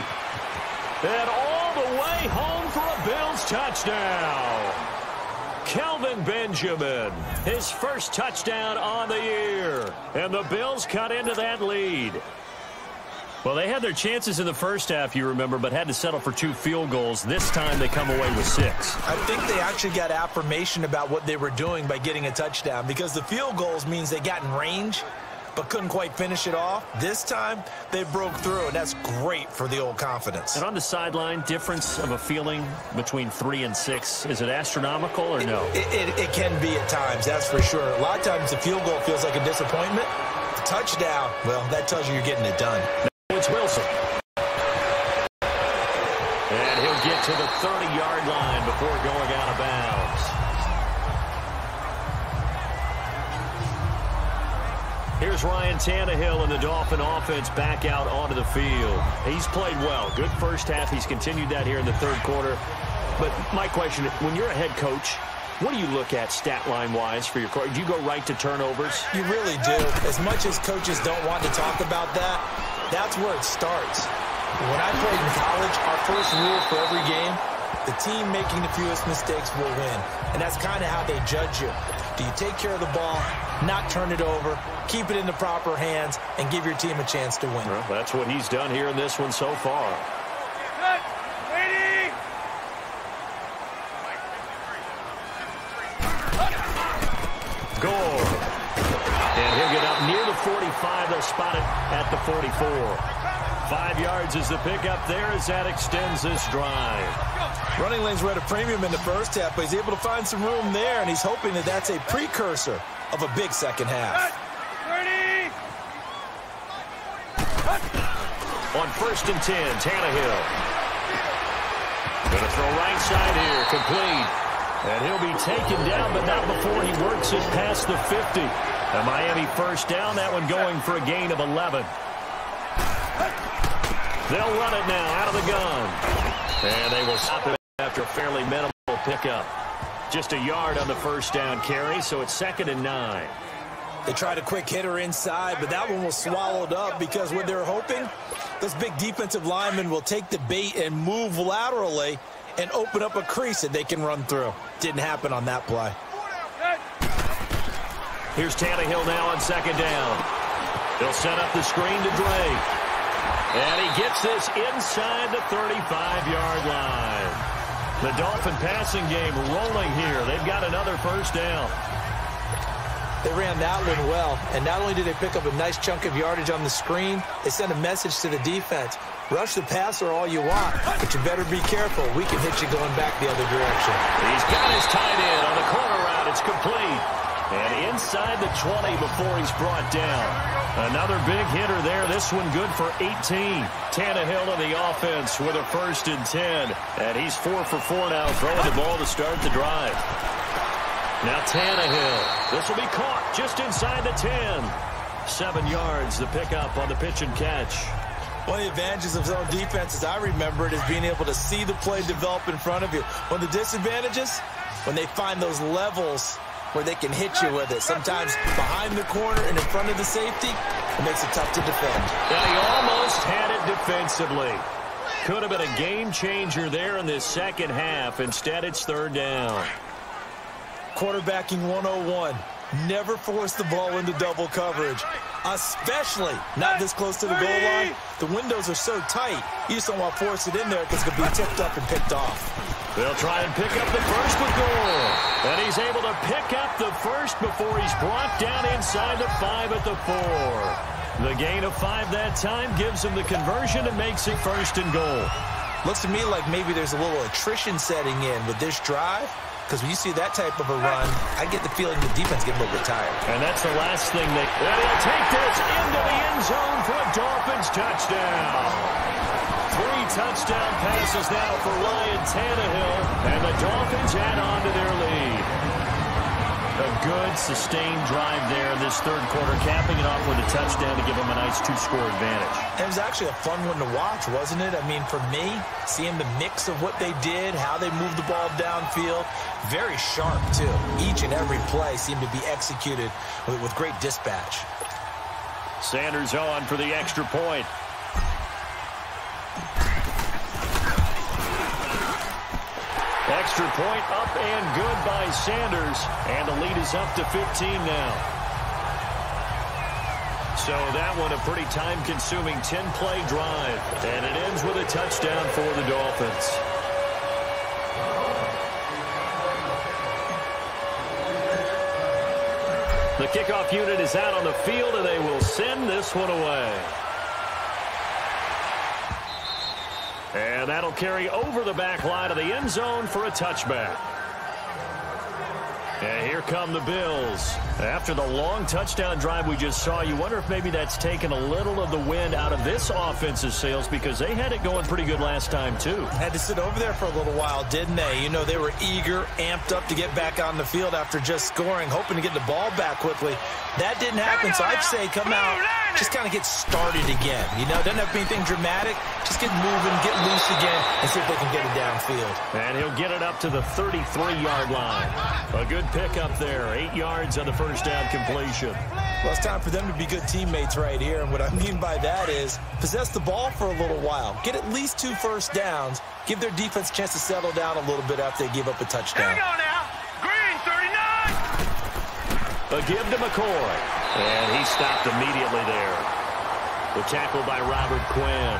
And all the way home for a Bills touchdown. Kelvin Benjamin, his first touchdown on the year. And the Bills cut into that lead. Well, they had their chances in the first half, you remember, but had to settle for 2 field goals. This time they come away with 6. I think they actually got affirmation about what they were doing by getting a touchdown, because the field goals means they got in range. but couldn't quite finish it off. This time, they broke through, and that's great for the old confidence. And on the sideline, difference of a feeling between 3 and 6, is it astronomical or no? It can be at times, that's for sure. A lot of times the field goal feels like a disappointment. The touchdown, well, that tells you you're getting it done. Now it's Wilson. And he'll get to the 30-yard line before going out of bounds. Here's Ryan Tannehill and the Dolphin offense back out onto the field. He's played well. Good first half. He's continued that here in the third quarter. But my question, when you're a head coach, what do you look at stat line-wise for your coach? Do you go right to turnovers? You really do. As much as coaches don't want to talk about that, that's where it starts. When I played in college, our first rule for every game, the team making the fewest mistakes will win. And that's kind of how they judge you. Do you take care of the ball, not turn it over, keep it in the proper hands, and give your team a chance to win? Well, that's what he's done here in this one so far. Gore. And he'll get up near the 45. They'll spot it at the 44. 5 yards is the pickup there as that extends this drive. Running lanes were at a premium in the first half, but he's able to find some room there, and he's hoping that that's a precursor of a big second half. On 1st and 10, Tannehill. Going to throw right side here, complete. And he'll be taken down, but not before he works it past the 50. A Miami first down, that one going for a gain of 11. They'll run it now out of the gun. And they will stop it after a fairly minimal pickup. Just a yard on the first down carry, so it's 2nd and 9. They tried a quick hitter inside, but that one was swallowed up because what they're hoping, those big defensive linemen will take the bait and move laterally and open up a crease that they can run through. Didn't happen on that play. Here's Tannehill now on 2nd down. They'll set up the screen to Drake. And he gets this inside the 35-yard line. The Dolphin passing game rolling here. They've got another first down. They ran that one well, and not only did they pick up a nice chunk of yardage on the screen, they sent a message to the defense. Rush the passer all you want, but you better be careful. We can hit you going back the other direction. He's got his tight end on the corner route. It's complete. And inside the 20 before he's brought down. Another big hitter there. This one good for 18. Tannehill on the offense with a 1st and 10. And he's 4 for 4 now, throwing the ball to start the drive. Now Tannehill. This will be caught just inside the 10. 7 yards, the pickup on the pitch and catch. One of the advantages of zone defense, as I remember it, is being able to see the play develop in front of you. One of the disadvantages, when they find those levels where they can hit you with it. Sometimes behind the corner and in front of the safety, it makes it tough to defend. Yeah, he almost had it defensively. Could have been a game changer there in this second half. Instead, it's 3rd down. Quarterbacking 101. Never force the ball into double coverage, especially not this close to the goal line. The windows are so tight, you just don't want to force it in there because it could be tipped up and picked off. They'll try and pick up the first with Gore. And he's able to pick up the first before he's brought down inside the 5 at the 4. The gain of 5 that time gives him the conversion and makes it 1st and goal. Looks to me like maybe there's a little attrition setting in with this drive. Because when you see that type of a run, I get the feeling the defense get a little bit tired. And that's the last thing they'll take this into the end zone for a Dolphins touchdown. 3 touchdown passes now for Ryan Tannehill, and the Dolphins add on to their lead. A good, sustained drive there in this third quarter, capping it off with a touchdown to give them a nice 2-score advantage. It was actually a fun one to watch, wasn't it? I mean, for me, seeing the mix of what they did, how they moved the ball downfield, very sharp, too. Each and every play seemed to be executed with great dispatch. Sanders on for the extra point. Extra point up and good by Sanders. And the lead is up to 15 now. So that one a pretty time-consuming 10-play drive. And it ends with a touchdown for the Dolphins. The kickoff unit is out on the field, and they will send this one away. And that'll carry over the back line of the end zone for a touchback. And here come the Bills. After the long touchdown drive we just saw, you wonder if maybe that's taken a little of the wind out of this offense's sails, because they had it going pretty good last time, too. Had to sit over there for a little while, didn't they? You know, they were eager, amped up to get back on the field after just scoring, hoping to get the ball back quickly. That didn't happen, so I'd say come out, just kind of get started again. You know, doesn't have to be anything dramatic. Just get moving, get loose again, and see if they can get it downfield. And he'll get it up to the 33-yard line. A good pick up there. 8 yards on the first down completion. Well, it's time for them to be good teammates right here. And what I mean by that is possess the ball for a little while. Get at least 2 first downs. Give their defense a chance to settle down a little bit after they give up a touchdown. Here we go now. Green, 39. A give to McCoy. And he stopped immediately there. The tackle by Robert Quinn.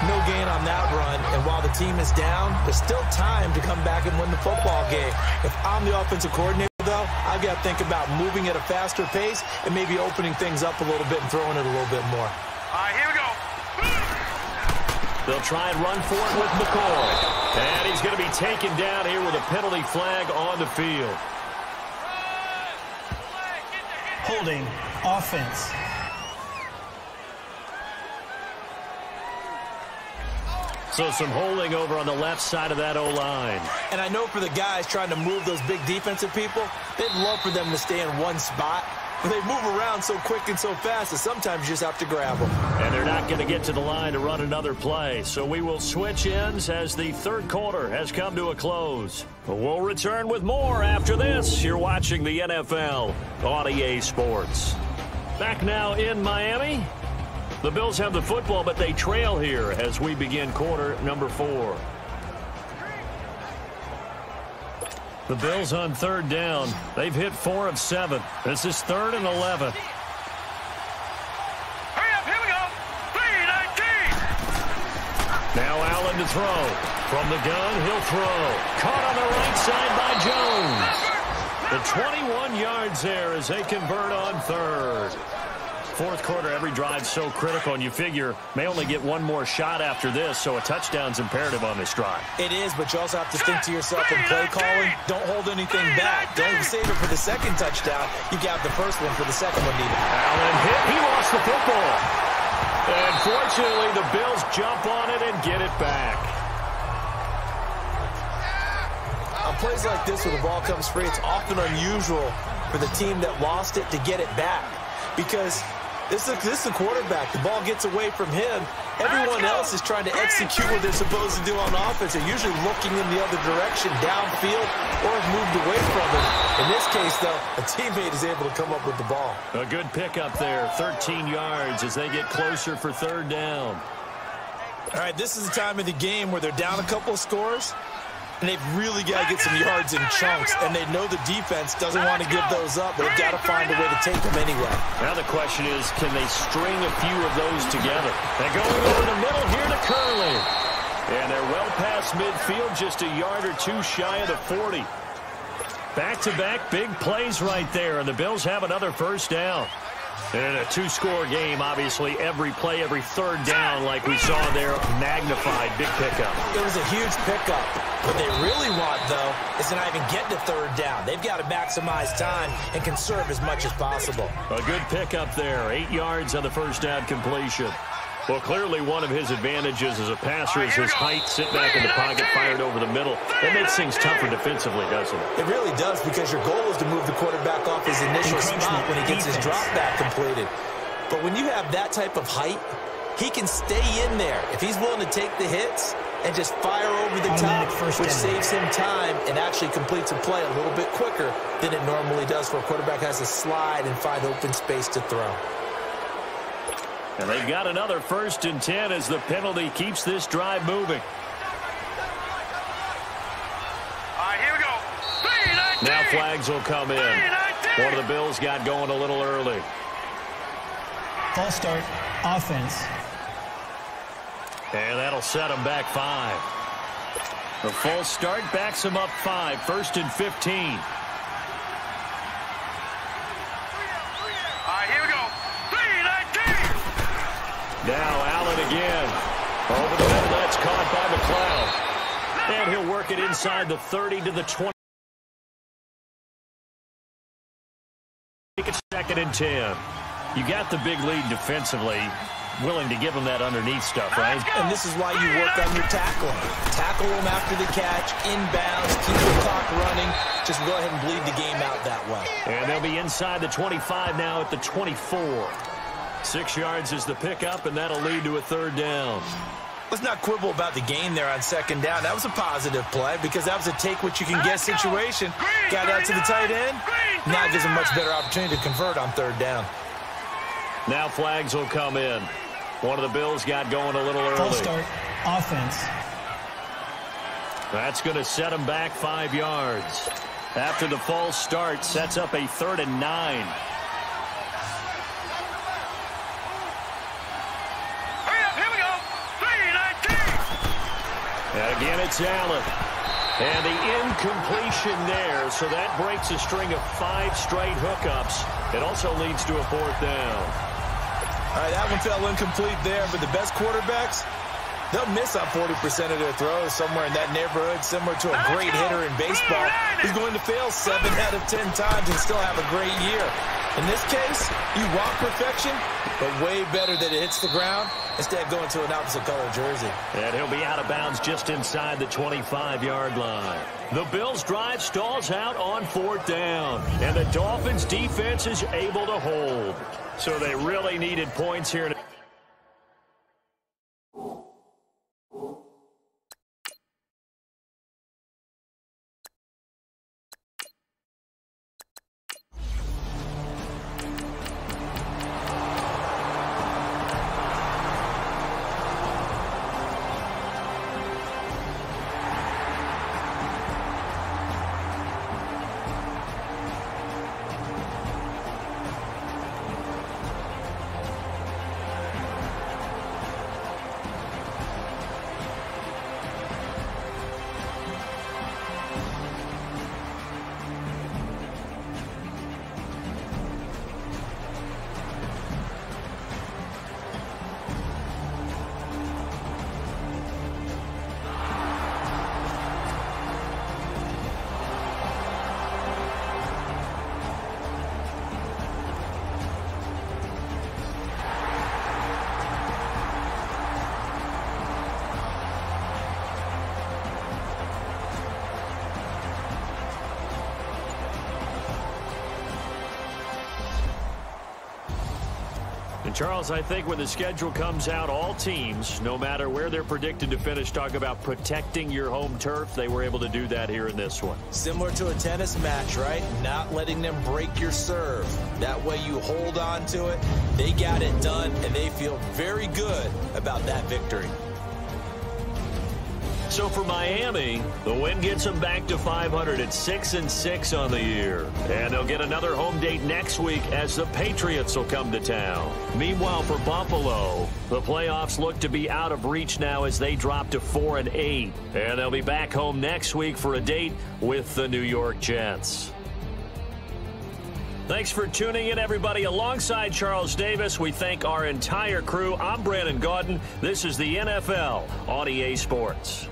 No gain on that run, and while the team is down, there's still time to come back and win the football game. If I'm the offensive coordinator, though, I've got to think about moving at a faster pace and maybe opening things up a little bit and throwing it a little bit more. All right, here we go. They'll try and run for it with McCoy. And he's going to be taken down here with a penalty flag on the field. Holding, offense. So some holding over on the left side of that O-line. And I know for the guys trying to move those big defensive people, they'd love for them to stay in one spot. But they move around so quick and so fast that sometimes you just have to grab them. And they're not going to get to the line to run another play. So we will switch ends as the third quarter has come to a close. We'll return with more after this. You're watching the NFL on EA Sports. Back now in Miami. The Bills have the football, but they trail here as we begin quarter number 4. The Bills on third down. They've hit 4 of 7. This is 3rd and 11. Hurry up, here we go. 3-19. Now Allen to throw. From the gun, he'll throw. Caught on the right side by Jones. The 21 yards there as they convert on third. Fourth quarter, every drive so critical, and you figure may only get one more shot after this, so a touchdown's imperative on this drive. It is, but you also have to think to yourself in play calling, don't hold anything back. Don't save it for the second touchdown. You got the first one for the second one needed. Allen hit. He lost the football. And fortunately, the Bills jump on it and get it back. On plays like this where the ball comes free, it's often unusual for the team that lost it to get it back because this is the quarterback. The ball gets away from him. Everyone else is trying to execute what they're supposed to do on offense. They're usually looking in the other direction, downfield, or have moved away from it. In this case, though, a teammate is able to come up with the ball. A good pickup there, 13 yards as they get closer for third down. All right, this is the time of the game where they're down a couple of scores, and they've really got to get some yards in chunks, and they know the defense doesn't want to give those up. They've got to find a way to take them anyway. Now the question is, can they string a few of those together? They're going over the middle here to Curley. And they're well past midfield, just a yard or two shy of the 40. Back-to-back big plays right there, and the Bills have another first down. And in a two-score game, obviously, every play, every third down, like we saw there, magnified, big pickup. It was a huge pickup. What they really want, though, is to not even get to third down. They've got to maximize time and conserve as much as possible. A good pickup there, 8 yards on the first down completion. Well, clearly one of his advantages as a passer is his height, sit back in the pocket, fired over the middle. That makes things tougher defensively, doesn't it? It really does, because your goal is to move the quarterback off his initial spot when he gets his drop back completed. But when you have that type of height, he can stay in there. If he's willing to take the hits and just fire over the top, which saves him time and actually completes a play a little bit quicker than it normally does for a quarterback has to slide and find open space to throw. And they've got another 1st and 10 as the penalty keeps this drive moving. All right, here we go. 3-19. Now flags will come in. 3-19. One of the Bills got going a little early. False start, offense. And that'll set them back 5. The false start backs them up 5. 1st and 15. Now Allen again. Over the middle, that's caught by McLeod. And he'll work it inside the 30 to the 20. It's 2nd and 10. You got the big lead defensively. Willing to give them that underneath stuff, right? And this is why you work on your tackling. Tackle them after the catch, inbounds, keep the clock running. Just go ahead and bleed the game out that way. And they'll be inside the 25 now at the 24. 6 yards is the pickup, and that'll lead to a 3rd down. Let's not quibble about the gain there on 2nd down. That was a positive play because that was a take-what-you-can-get situation. Got out to the tight end. Now it gives them a much better opportunity to convert on 3rd down. Now flags will come in. One of the Bills got going a little early. False start, offense. That's going to set them back 5 yards. After the false start, sets up a 3rd and 9. Here we go. 3-19. And again, it's Allen. And the incompletion there, so that breaks a string of 5 straight hookups. It also leads to a 4th down. All right, that one fell incomplete there, but the best quarterbacks, they'll miss on 40% of their throws somewhere in that neighborhood, similar to a great hitter in baseball who's going to fail 7 out of 10 times and still have a great year. In this case, you want perfection, but way better that it hits the ground instead of going to an opposite color jersey. And he'll be out of bounds just inside the 25-yard line. The Bills' drive stalls out on 4th down, and the Dolphins' defense is able to hold. So they really needed points here. And Charles, I think when the schedule comes out, all teams, no matter where they're predicted to finish, talk about protecting your home turf. They were able to do that here in this one. Similar to a tennis match, right? Not letting them break your serve. That way you hold on to it. They got it done, and they feel very good about that victory. So for Miami, the win gets them back to 500 at 6-6 on the year. And they'll get another home date next week as the Patriots will come to town. Meanwhile, for Buffalo, the playoffs look to be out of reach now as they drop to 4-8. And they'll be back home next week for a date with the New York Jets. Thanks for tuning in, everybody. Alongside Charles Davis, we thank our entire crew. I'm Brandon Gaudin. This is the NFL on EA Sports.